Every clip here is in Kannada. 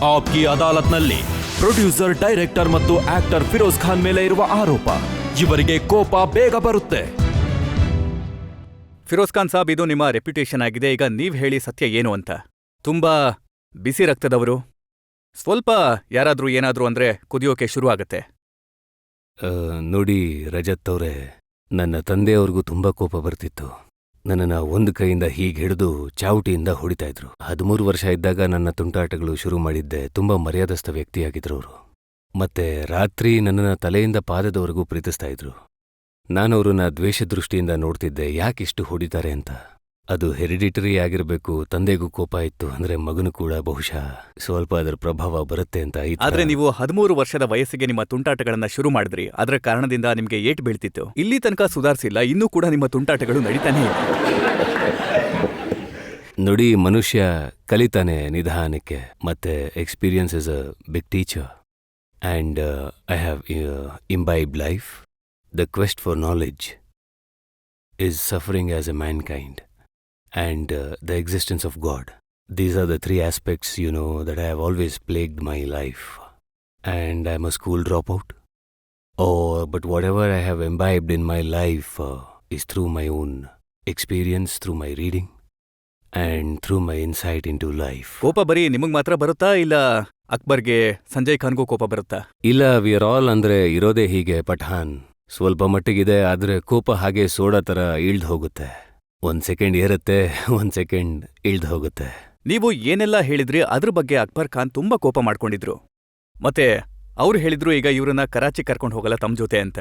ಆಪ್ಕಿ ಅದಾಲತ್ನಲ್ಲಿ ಪ್ರೊಡ್ಯೂಸರ್, ಡೈರೆಕ್ಟರ್ ಮತ್ತು ಆಕ್ಟರ್ ಫಿರೋಜ್ ಖಾನ್ ಮೇಲೆ ಇರುವ ಆರೋಪ. ಇವರಿಗೆ ಕೋಪ ಬೇಗ ಬರುತ್ತೆ. ಫಿರೋಜ್ ಖಾನ್ ಸಾಬ್, ಇದು ನಿಮ್ಮ ರೆಪ್ಯುಟೇಷನ್ ಆಗಿದೆ. ಈಗ ನೀವ್ ಹೇಳಿ ಸತ್ಯ ಏನು ಅಂತ. ತುಂಬಾ ಬಿಸಿ ರಕ್ತದವರು, ಸ್ವಲ್ಪ ಯಾರಾದ್ರೂ ಏನಾದ್ರೂ ಅಂದ್ರೆ ಕುದಿಯೋಕೆ ಶುರು ಆಗತ್ತೆ. ನೋಡಿ ರಜತ್ ಅವ್ರೆ, ನನ್ನ ತಂದೆಯವ್ರಿಗೂ ತುಂಬಾ ಕೋಪ ಬರ್ತಿತ್ತು. ನನ್ನನ್ನ ಒಂದು ಕೈಯಿಂದ ಹೀಗೆ ಹಿಡಿದು ಚಾವುಟಿಯಿಂದ ಹೊಡಿತಾ ಇದ್ರು. 13 ವರ್ಷ ಇದ್ದಾಗ ನನ್ನ ತುಂಟಾಟಗಳು ಶುರು ಮಾಡಿದ್ದೆ. ತುಂಬಾ ಮರ್ಯಾದಸ್ಥ ವ್ಯಕ್ತಿಯಾಗಿದ್ರು ಅವರು. ಮತ್ತೆ ರಾತ್ರಿ ನನ್ನನ್ನ ತಲೆಯಿಂದ ಪಾದದವರೆಗೂ ಪ್ರೀತಿಸ್ತಾ ಇದ್ರು. ನಾನವ್ರನ್ನ ದ್ವೇಷ ದೃಷ್ಟಿಯಿಂದ ನೋಡ್ತಿದ್ದೆ, ಯಾಕಿಷ್ಟು ಹೊಡಿತಾರೆ ಅಂತ. ಅದು ಹೆರಿಡಿಟರಿ ಆಗಿರ್ಬೇಕು. ತಂದೆಗೂ ಕೋಪ ಇತ್ತು ಅಂದ್ರೆ ಮಗನು ಕೂಡ ಬಹುಶಃ ಸ್ವಲ್ಪ ಅದರ ಪ್ರಭಾವ ಬರುತ್ತೆ ಅಂತ. ಆದ್ರೆ ನೀವು 13 ವರ್ಷದ ವಯಸ್ಸಿಗೆ ನಿಮ್ಮ ತುಂಟಾಟಗಳನ್ನ ಶುರು ಮಾಡಿದ್ರಿ. ಅದರ ಕಾರಣದಿಂದ ನಿಮ್ಗೆ ಏಟ್ ಬೀಳ್ತಿತ್ತು. ಇಲ್ಲಿ ತನಕ ಸುಧಾರಿಸಿಲ್ಲ, ಇನ್ನೂ ಕೂಡ ನಿಮ್ಮ ತುಂಟಾಟಗಳು ನಡೀತಾನೆ ಇದೆ. ನೋಡಿ, ಮನುಷ್ಯ ಕಲಿತಾನೆ ನಿಧಾನಕ್ಕೆ. ಮತ್ತೆ experience is a big teacher. And I have imbibed life. The quest for knowledge is suffering as a mankind and the existence of God. These are the 3 aspects, that I have always plagued my life. And I'm a school dropout. But whatever I have imbibed in my life is through my own experience, through my reading, and through my insight into life. ಕೋಪ ಬರೀ ನಿಮಗ್ ಮಾತ್ರ ಬರುತ್ತಾ, ಇಲ್ಲ ಅಕ್ಬರ್ಗೆ, ಸಂಜಯ್ ಖಾನ್ಗೂ ಕೋಪ ಬರುತ್ತಾ? ಇಲ್ಲ, ವಿ ಆರ್ ಆಲ್ ಅಂದ್ರೆ ಇರೋದೇ ಹೀಗೆ ಪಠಾನ್. ಸ್ವಲ್ಪ ಮಟ್ಟಿಗಿದೆ, ಆದ್ರೆ ಕೋಪ ಹಾಗೆ ಸೋಡಾ ತರ ಇಳ್ದು ಹೋಗುತ್ತೆ. 1 ಸೆಕೆಂಡ್ ಏರುತ್ತೆ, 1 ಸೆಕೆಂಡ್ ಇಳ್ದು ಹೋಗುತ್ತೆ. ನೀವು ಏನೆಲ್ಲ ಹೇಳಿದ್ರಿ ಅದ್ರ ಬಗ್ಗೆ ಅಕ್ಬರ್ ಖಾನ್ ತುಂಬಾ ಕೋಪ ಮಾಡ್ಕೊಂಡಿದ್ರು. ಮತ್ತೆ ಅವ್ರು ಹೇಳಿದ್ರು ಈಗ ಇವ್ರನ್ನ ಕರಾಚಿ ಕರ್ಕೊಂಡು ಹೋಗಲ್ಲ ತಮ್ಮ ಜೊತೆ ಅಂತ.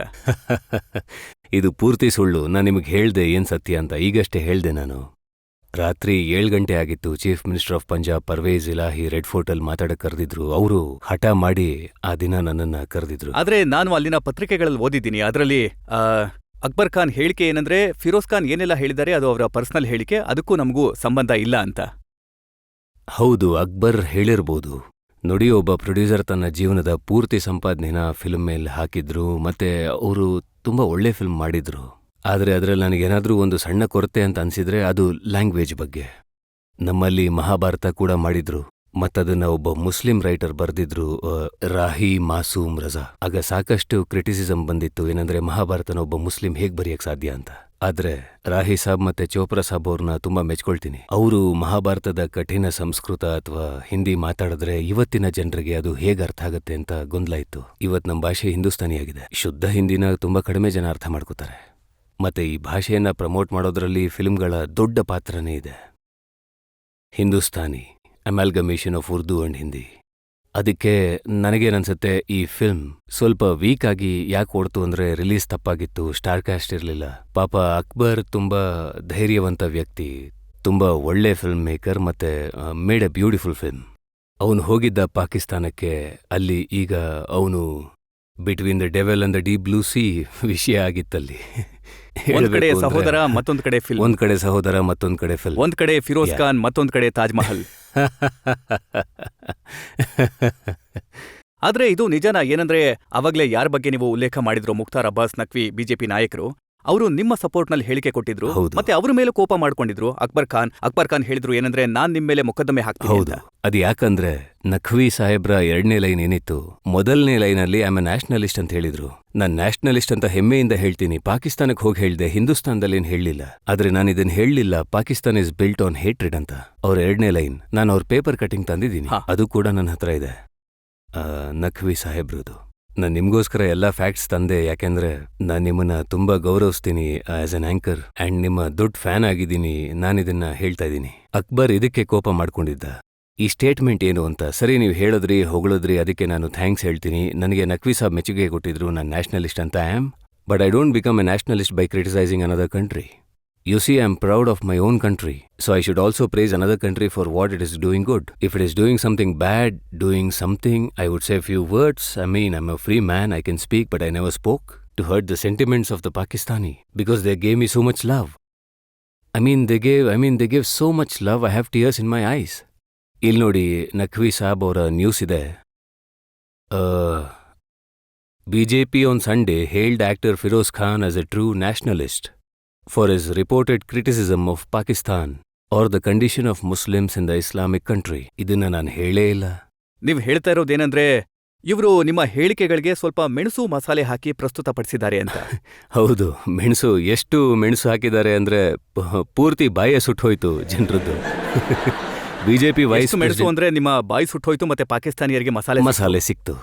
ಇದು ಪೂರ್ತಿ ಸುಳ್ಳು. ನಾನು ನಿಮಗೆ ಹೇಳ್ದೆ ಏನ್ ಸತ್ಯ ಅಂತ. ಈಗಷ್ಟೇ ಹೇಳ್ದೆ ನಾನು. ರಾತ್ರಿ 7 ಗಂಟೆ ಆಗಿತ್ತು. Chief minister of Punjab Pervez Elahi red ಫೋರ್ಟಲ್ಲಿ ಮಾತಾಡಕ್ ಕರೆದಿದ್ರು. ಅವರು ಹಠ ಮಾಡಿ ಆ ದಿನ ನನ್ನನ್ನ ಕರೆದಿದ್ರು. ಆದ್ರೆ ನಾನು ಅಲ್ಲಿನ ಪತ್ರಿಕೆಗಳಲ್ಲಿ ಓದಿದ್ದೀನಿ. ಅದರಲ್ಲಿ ಅಕ್ಬರ್ ಖಾನ್ ಹೇಳಿಕೆ ಏನಂದ್ರೆ, ಫಿರೋಜ್ ಖಾನ್ ಏನೆಲ್ಲ ಹೇಳಿದ್ದಾರೆ ಅದು ಅವರ ಪರ್ಸನಲ್ ಹೇಳಿಕೆ, ಅದಕ್ಕೂ ನಮಗೂ ಸಂಬಂಧ ಇಲ್ಲ ಅಂತ. ಹೌದು, ಅಕ್ಬರ್ ಹೇಳಿರ್ಬೋದು. ನೋಡಿ, ಒಬ್ಬ ಪ್ರೊಡ್ಯೂಸರ್ ತನ್ನ ಜೀವನದ ಪೂರ್ತಿ ಸಂಪಾದನೆನ ಫಿಲ್ಮ್ ಮೇಲೆ ಹಾಕಿದ್ರು. ಮತ್ತೆ ಅವರು ತುಂಬಾ ಒಳ್ಳೆ ಫಿಲ್ಮ್ ಮಾಡಿದ್ರು. ಆದರೆ ಅದರಲ್ಲಿ ನನಗೇನಾದ್ರೂ ಒಂದು ಸಣ್ಣ ಕೊರತೆ ಅಂತ ಅನ್ಸಿದ್ರೆ ಅದು ಲ್ಯಾಂಗ್ವೇಜ್ ಬಗ್ಗೆ. ನಮ್ಮಲ್ಲಿ ಮಹಾಭಾರತ ಕೂಡ ಮಾಡಿದ್ರು, ಮತ್ತದನ್ನ ಒಬ್ಬ ಮುಸ್ಲಿಂ ರೈಟರ್ ಬರೆದಿದ್ರು, ರಾಹಿ ಮಾಸೂಮ್ ರಜಾ. ಆಗ ಸಾಕಷ್ಟು ಕ್ರಿಟಿಸಿಸಮ್ ಬಂದಿತ್ತು, ಏನಂದ್ರೆ ಮಹಾಭಾರತನ ಒಬ್ಬ ಮುಸ್ಲಿಂ ಹೇಗ್ ಬರೆಯಕ್ ಸಾಧ್ಯ ಅಂತ. ಆದ್ರೆ ರಾಹಿ ಸಾಬ್ ಮತ್ತೆ ಚೋಪ್ರಾ ಸಾಬ್ ಅವ್ರನ್ನ ತುಂಬಾ ಮೆಚ್ಕೊಳ್ತೀನಿ. ಅವರು ಮಹಾಭಾರತದ ಕಠಿಣ ಸಂಸ್ಕೃತ ಅಥವಾ ಹಿಂದಿ ಮಾತಾಡಿದ್ರೆ ಇವತ್ತಿನ ಜನರಿಗೆ ಅದು ಹೇಗೆ ಅರ್ಥ ಆಗತ್ತೆ ಅಂತ ಗೊಂದಲ ಇತ್ತು. ಇವತ್ ನಮ್ಮ ಭಾಷೆ ಹಿಂದೂಸ್ತಾನಿಯಾಗಿದೆ. ಶುದ್ಧ ಹಿಂದಿನ ತುಂಬಾ ಕಡಿಮೆ ಜನ ಅರ್ಥ ಮಾಡ್ಕೋತಾರೆ. ಮತ್ತೆ ಈ ಭಾಷೆಯನ್ನ ಪ್ರಮೋಟ್ ಮಾಡೋದ್ರಲ್ಲಿ ಫಿಲ್ಮ್ಗಳ ದೊಡ್ಡ ಪಾತ್ರನೇ ಇದೆ. Hindustani amalgamation of Urdu and Hindi. ಅದಕ್ಕೆ ನನಗೇನನ್ಸುತ್ತೆ, ಈ ಫಿಲ್ಮ್ ಸ್ವಲ್ಪ ವೀಕ್ ಆಗಿ ಯಾಕೆ ಓಡ್ತು ಅಂದ್ರೆ ರಿಲೀಸ್ ತಪ್ಪಾಗಿತ್ತು, ಸ್ಟಾರ್ ಕಾಸ್ಟ್ ಇರಲಿಲ್ಲ. ಪಾಪ ಅಕ್ಬರ್ ತುಂಬಾ ಧೈರ್ಯವಂತ ವ್ಯಕ್ತಿ, ತುಂಬಾ ಒಳ್ಳೆ ಫಿಲ್ಮ್ ಮೇಕರ್, ಮತ್ತೆ ಮೇಡ್ ಎ ಬ್ಯೂಟಿಫುಲ್ ಫಿಲ್ಮ್. ಅವನು ಹೋಗಿದ್ದ ಪಾಕಿಸ್ತಾನಕ್ಕೆ. ಅಲ್ಲಿ ಈಗ ಅವನು between the ಡೆವೆಲ್ and the deep blue C ವಿಷಯ ಆಗಿತ್ತಲ್ಲಿ. ಒಂದ್ ಕಡೆ ಸಹೋದರ, ಮತ್ತೊಂದ್ ಕಡೆ ಫಿಲ್ಮ್. ಒಂದ್ ಕಡೆ ಸಹೋದರ, ಮತ್ತೊಂದ್ ಕಡೆ ಫಿಲ್ಮ್. ಒಂದ್ ಕಡೆ ಫಿರೋಜ್ ಖಾನ್, ಮತ್ತೊಂದ್ ಕಡೆ ತಾಜ್ ಮಹಲ್. ಆದ್ರೆ ಇದು ನಿಜನಾ? ಏನಂದ್ರೆ ಅವಾಗ್ಲೇ ಯಾರ ಬಗ್ಗೆ ನೀವು ಉಲ್ಲೇಖ ಮಾಡಿದ್ರು, ಮುಖ್ತಾರ್ ಅಬ್ಬಾಸ್ ನಖ್ವಿ, ಬಿಜೆಪಿ ನಾಯಕರು, ಅವರು ನಿಮ್ಮ ಸಪೋರ್ಟ್ನಲ್ಲಿ ಹೇಳಿಕೆ ಕೊಟ್ಟಿದ್ರು. ಮತ್ತೆ ಅವ್ರ ಮೇಲೆ ಕೋಪ ಮಾಡ್ಕೊಂಡಿದ್ರು. ಅಕ್ಬರ್ ಖಾನ್ ಹೇಳಿದ್ರು ಏನಂದ್ರೆ, ನಾನ್ ನಿಮ್ ಮೇಲೆ ಮೊಕದ್ದಮೆ ಹಾಕ್ತೀನಿ. ಹೌದು, ಅದು ಯಾಕಂದ್ರೆ ನಖ್ವಿ ಸಾಹೇಬ್ರ 2ನೇ ಲೈನ್ ಏನಿತ್ತು, ಮೊದಲನೇ ಲೈನಲ್ಲಿ ಐ ಆಮ್ ಎ ನ್ಯಾಷನಲಿಸ್ಟ್ ಅಂತ ಹೇಳಿದ್ರು. ನಾನ್ ನ್ಯಾಷನಲಿಸ್ಟ್ ಅಂತ ಹೆಮ್ಮೆಯಿಂದ ಹೇಳ್ತೀನಿ. ಪಾಕಿಸ್ತಾನಕ್ಕೆ ಹೋಗಿ ಹೇಳ್ದೆ, ಹಿಂದೂಸ್ತಾನದಲ್ಲಿ ಏನ್ ಹೇಳಲಿಲ್ಲ. ಆದ್ರೆ ನಾನು ಇದನ್ನ ಹೇಳಲಿಲ್ಲ, Pakistan is built on hatred ಅಂತ. ಅವ್ರ 2ನೇ ಲೈನ್ ನಾನು ಅವ್ರ ಪೇಪರ್ ಕಟಿಂಗ್ ತಂದಿದ್ದೀನಿ, ಅದು ಕೂಡ ನನ್ನ ಹತ್ರ ಇದೆ. ನಖ್ವಿ ಸಾಹೇಬ್ರದು. ನಾನು ನಿಮ್ಗೋಸ್ಕರ ಎಲ್ಲ ಫ್ಯಾಕ್ಟ್ಸ್ ತಂದೆ, ಯಾಕೆಂದ್ರೆ ನಾನು ನಿಮ್ಮನ್ನ ತುಂಬಾ ಗೌರವಿಸ್ತೀನಿ ಆಸ್ ಅನ್ ಆಂಕರ್ ಅಂಡ್ ನಿಮ್ಮ ದೊಡ್ಡ ಫ್ಯಾನ್ ಆಗಿದ್ದೀನಿ. ನಾನಿದನ್ನ ಹೇಳ್ತಾ ಇದ್ದೀನಿ. ಅಕ್ಬರ್ ಇದಕ್ಕೆ ಕೋಪ ಮಾಡ್ಕೊಂಡಿದ್ದ. ಈ ಸ್ಟೇಟ್ಮೆಂಟ್ ಏನು ಅಂತ ಸರಿ ನೀವು ಹೇಳಿದ್ರಿ, ಹೊಗಳಿದ್ರಿ, ಅದಕ್ಕೆ ನಾನು ಥ್ಯಾಂಕ್ಸ್ ಹೇಳ್ತೀನಿ. ನನಗೆ ನಖ್ವಿ ಸಾಬ್ ಮೆಚ್ಚುಗೆ ಕೊಟ್ಟಿದ್ರು, ನಾನು ನ್ಯಾಷನಲಿಸ್ಟ್ ಅಂತ am. But I don't become A nationalist by criticising another country. You see, I am proud of my own country, so I should also praise another country for what it is doing good. If it is doing something bad, I would say a few words. I mean, I'm a free man, I can speak, but I never spoke to hurt the sentiments of the Pakistani, because they gave me so much love. They gave so much love, I have tears in my eyes. ಇಲ್ಲಿ ನೋಡಿ, ನಖ್ವಿ ಸಾಬ್ ಅವರ ನ್ಯೂಸ್ ಇದೆ. BJP on Sunday hailed actor Firoz Khan as a true nationalist for his reported criticism of Pakistan or the condition of Muslims in the Islamic country. ಇದನ್ನ ನಾನು ಹೇಳೇ ಇಲ್ಲ. ನೀವ್ ಹೇಳ್ತಾ ಇರೋದೇನಂದ್ರೆ ಇವರು ನಿಮ್ಮ ಹೇಳಿಕೆಗಳಿಗೆ ಸ್ವಲ್ಪ ಮೆಣಸು ಮಸಾಲೆ ಹಾಕಿ ಪ್ರಸ್ತುತಪಡಿಸಿದ್ದಾರೆ ಅಂತ. ಹೌದು, ಎಷ್ಟು ಮೆಣಸು ಹಾಕಿದ್ದಾರೆ ಅಂದ್ರೆ ಪೂರ್ತಿ ಬಾಯೇ ಸುಟ್ಟೋಯ್ತು ಜನರದ್ದು. ಬಿಜೆಪಿ ವೈಸ್ ಮೆಣಸು ಅಂದ್ರೆ ನಿಮ್ಮ ಬಾಯಿ ಸುಟ್ಟೋಯ್ತು ಮತ್ತೆ ಪಾಕಿಸ್ತಾನಿಯರಿಗೆ ಮಸಾಲೆ ಸಿಕ್ತು.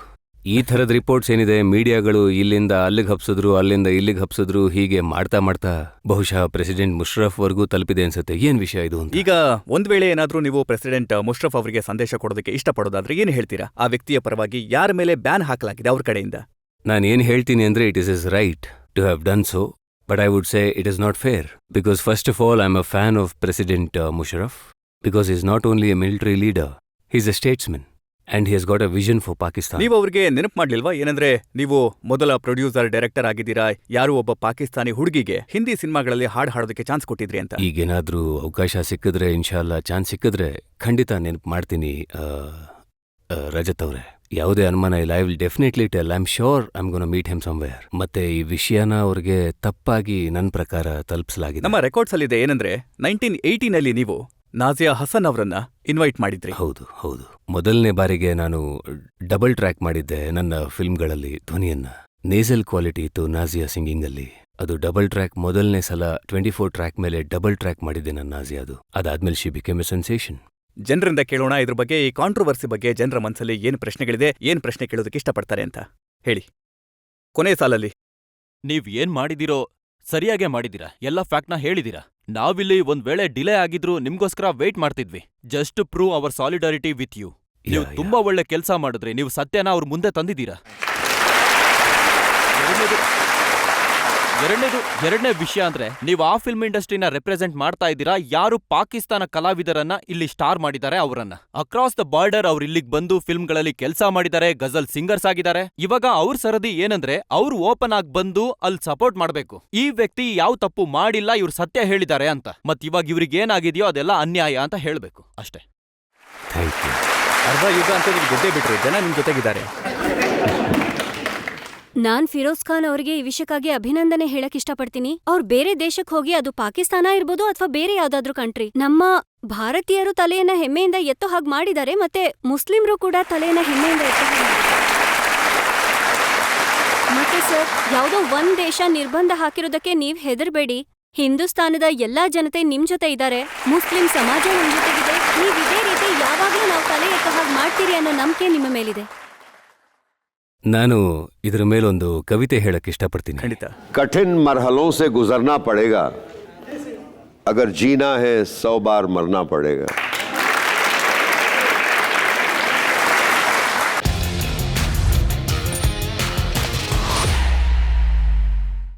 ಈ ಥರದ ರಿಪೋರ್ಟ್ಸ್ ಏನಿದೆ, ಮೀಡಿಯಾಗಳು ಇಲ್ಲಿಂದ ಅಲ್ಲಿಗೆ ಹಬ್ಸಿದ್ರು, ಅಲ್ಲಿಂದ ಇಲ್ಲಿಗೆ ಹಬ್ಸಿದ್ರು, ಹೀಗೆ ಮಾಡ್ತಾ ಮಾಡ್ತಾ ಬಹುಶಃ ಪ್ರೆಸಿಡೆಂಟ್ ಮುಷರಫ್ ವರ್ಗೂ ತಲುಪಿದೆ ಅನ್ಸುತ್ತೆ. ಏನ್ ವಿಷಯ ಇದು ಅಂತ. ಈಗ ಒಂದ್ ವೇಳೆ ಏನಾದ್ರೂ ನೀವು ಪ್ರೆಸಿಡೆಂಟ್ ಮುಷರಫ್ ಅವರಿಗೆ ಸಂದೇಶ ಕೊಡೋದಕ್ಕೆ ಇಷ್ಟಪಡೋದಾದ್ರೆ ಏನ್ ಹೇಳ್ತೀರಾ? ಆ ವ್ಯಕ್ತಿಯ ಪರವಾಗಿ ಯಾರ ಮೇಲೆ ಬ್ಯಾನ್ ಹಾಕಲಾಗಿದೆ ಅವ್ರ ಕಡೆಯಿಂದ? ನಾನು ಏನ್ ಹೇಳ್ತೀನಿ ಅಂದ್ರೆ, it is right to have done so, but I would say it is not fair. Because first of all I am a fan of president Musharraf, because is not only a military leader, is a statesman. And he has got a vision for Pakistan. ನೀವು ಅವ್ರಿಗೆ ನೆನಪು ಮಾಡ್ಲಿಲ್ವಾ? ಏನಂದ್ರೆ ನೀವು ಮೊದಲ ಪ್ರೊಡ್ಯೂಸರ್ ಡೈರೆಕ್ಟರ್ ಆಗಿದ್ದೀರಾ, ಯಾರು ಒಬ್ಬ ಪಾಕಿಸ್ತಾನಿ ಹುಡುಗಿಗೆ ಹಿಂದಿ ಸಿನಿಮಾಗಳಲ್ಲಿ ಹಾಡು ಹಾಡೋದಕ್ಕೆ ಚಾನ್ಸ್ ಕೊಟ್ಟಿದ್ರಿ ಅಂತ. ಈಗೇನಾದ್ರೂ ಅವಕಾಶ ಸಿಕ್ಕಿದ್ರೆ, ಇನ್ಶಾಲ್ಲಾ ಚಾನ್ಸ್ ಸಿಕ್ಕಿದ್ರೆ ಖಂಡಿತ ನೆನಪು ಮಾಡ್ತೀನಿ ರಜತ್ ಅವ್ರೆ. ಯಾವುದೇ ಅನುಮಾನ ಇಲ್ಲ. I will definitely tell. I am sure I am gonna meet him somewhere. ಮತ್ತೆ ಈ ವಿಷಯನ ಅವ್ರಿಗೆ ತಪ್ಪಾಗಿ ನನ್ನ ಪ್ರಕಾರ ತಲುಪಿಸಲಾಗಿದೆ. ನಮ್ಮ ರೆಕಾರ್ಡ್ಸ್ ಅಲ್ಲಿದೆ ಏನಂದ್ರೆ 1980ನಲ್ಲಿ ನೀವು ನಾಜಿಯಾ ಹಸನ್ ಅವರನ್ನ ಇನ್ವೈಟ್ ಮಾಡಿದ್ರಿ. ಹೌದು, ಮೊದಲನೇ ಬಾರಿಗೆ ನಾನು ಡಬಲ್ ಟ್ರ್ಯಾಕ್ ಮಾಡಿದ್ದೆ ನನ್ನ ಫಿಲ್ಮ್ಗಳಲ್ಲಿ ಧ್ವನಿಯನ್ನ. ನೇಸಲ್ ಕ್ವಾಲಿಟಿ ಇತ್ತು ನಾಜಿಯಾ ಸಿಂಗಿಂಗ್ ಅಲ್ಲಿ. ಅದು ಡಬಲ್ ಟ್ರ್ಯಾಕ್ ಮೊದಲನೇ ಸಲ 24 ಟ್ರ್ಯಾಕ್ ಮೇಲೆ ಡಬಲ್ ಟ್ರ್ಯಾಕ್ ಮಾಡಿದ್ದೆ ನಾನು ನಾಜಿಯಾದು. ಅದಾದ್ಮೇಲೆ ಶಿ ಬಿಕೇಮ್ ಎ ಸೆನ್ಸೇಷನ್. ಜನರಿಂದ ಕೇಳೋಣ ಇದ್ರ ಬಗ್ಗೆ, ಈ ಕಾಂಟ್ರವರ್ಸಿ ಬಗ್ಗೆ ಜನರ ಮನಸ್ಸಲ್ಲಿ ಏನ್ ಪ್ರಶ್ನೆಗಳಿದೆ, ಏನ್ ಪ್ರಶ್ನೆ ಕೇಳೋದಕ್ಕೆ ಇಷ್ಟಪಡ್ತಾರೆ ಅಂತ ಹೇಳಿ. ಕೊನೆ ಸಾಲಲ್ಲಿ ನೀವ್ ಏನ್ ಮಾಡಿದಿರೋ ಸರಿಯಾಗೇ ಮಾಡಿದೀರಾ, ಎಲ್ಲ ಫ್ಯಾಕ್ಟ್ನ ಹೇಳಿದೀರಾ. ನಾವಿಲ್ಲಿ ಒಂದ್ ವೇಳೆ ಡಿಲೇ ಆಗಿದ್ರು ನಿಮ್ಗೋಸ್ಕರ ವೇಟ್ ಮಾಡ್ತಿದ್ವಿ, just prove our solidarity with you. ನೀವು ತುಂಬಾ ಒಳ್ಳೆ ಕೆಲ್ಸ ಮಾಡಿದ್ರಿ, ನೀವು ಸತ್ಯನ ಅವ್ರ ಮುಂದೆ ತಂದಿದ್ದೀರಾ. ಎರಡನೇ ವಿಷಯ ಅಂದ್ರೆ, ನೀವು ಆ ಫಿಲ್ಮ್ ಇಂಡಸ್ಟ್ರಿನ ರೆಪ್ರೆಸೆಂಟ್ ಮಾಡ್ತಾ ಇದ್ದೀರಾ. ಯಾರು ಪಾಕಿಸ್ತಾನ ಕಲಾವಿದರನ್ನ ಇಲ್ಲಿ ಸ್ಟಾರ್ ಮಾಡಿದ್ದಾರೆ ಅವರನ್ನ. ಅಕ್ರಾಸ್ ದ ಬಾರ್ಡರ್ ಅವ್ರು ಇಲ್ಲಿಗೆ ಬಂದು ಫಿಲ್ಮ್ಗಳಲ್ಲಿ ಕೆಲಸ ಮಾಡಿದ್ದಾರೆ, ಗಜಲ್ ಸಿಂಗರ್ಸ್ ಆಗಿದ್ದಾರೆ. ಇವಾಗ ಅವ್ರ ಸರದಿ ಏನಂದ್ರೆ, ಅವ್ರು ಓಪನ್ ಆಗಿ ಬಂದು ಅಲ್ಲಿ ಸಪೋರ್ಟ್ ಮಾಡ್ಬೇಕು. ಈ ವ್ಯಕ್ತಿ ಯಾವ ತಪ್ಪು ಮಾಡಿಲ್ಲ, ಇವ್ರು ಸತ್ಯ ಹೇಳಿದ್ದಾರೆ ಅಂತ. ಮತ್ ಇವಾಗ ಇವ್ರಿಗೆ ಏನಾಗಿದೆಯೋ ಅದೆಲ್ಲ ಅನ್ಯಾಯ ಅಂತ ಹೇಳ್ಬೇಕು ಅಷ್ಟೇ. ಅರ್ಧ ಯುಗ ಅಂತ ನೀವು ಗೆದ್ದೇ ಬಿಟ್ರಿ, ಜನ ನಿಮ್ ಜೊತೆಗಿದ್ದಾರೆ. ನಾನ್ ಫಿರೋಜ್ ಖಾನ್ ಅವರಿಗೆ ಈ ವಿಷಯಕ್ಕಾಗಿ ಅಭಿನಂದನೆ ಹೇಳಕ್ ಇಷ್ಟಪಡ್ತೀನಿ. ಅವ್ರು ಬೇರೆ ದೇಶಕ್ಕೆ ಹೋಗಿ, ಅದು ಪಾಕಿಸ್ತಾನ ಇರ್ಬೋದು ಅಥವಾ ಬೇರೆ ಯಾವ್ದಾದ್ರು ಕಂಟ್ರಿ, ನಮ್ಮ ಭಾರತೀಯರು ತಲೆಯನ್ನ ಹೆಮ್ಮೆಯಿಂದ ಎತ್ತೋ ಹಾಗೆ ಮಾಡಿದ್ದಾರೆ. ಮತ್ತೆ ಮುಸ್ಲಿಮ್ರು ಕೂಡ ತಲೆಯನ್ನ ಹೆಮ್ಮೆಯಿಂದ ಎತ್ತೋ ಹಾಗೆ ಮಾಡಿದ್ದಾರೆ. ಮತ್ತೆ ಸರ್, ಯಾವ್ದೋ ಒಂದ್ ದೇಶ ನಿರ್ಬಂಧ ಹಾಕಿರೋದಕ್ಕೆ ನೀವ್ ಹೆದರ್ಬೇಡಿ. ಹಿಂದೂಸ್ತಾನದ ಎಲ್ಲಾ ಜನತೆ ನಿಮ್ ಜೊತೆ ಇದ್ದಾರೆ, ಮುಸ್ಲಿಂ ಸಮಾಜ ನಿಮ್ ಜೊತೆಗಿದೆ. ನೀವ್ ಇದೇ ರೀತಿ ಯಾವಾಗ್ಲೂ ನಾವು ತಲೆ ಎತ್ತೋ ಹಾಗೆ ಮಾಡ್ತೀರಿ ಅನ್ನೋ ನಂಬಿಕೆ ನಿಮ್ಮ ಮೇಲಿದೆ. ನಾನು ಇದರ ಮೇಲೊಂದು ಕವಿತೆ ಹೇಳಕ್ ಇಷ್ಟಪಡ್ತೀನಿ. ಖಂಡಿತ. कठिन मरहलों से गुजरना पड़ेगा, अगर जीना है 100 बार मरना पड़ेगा.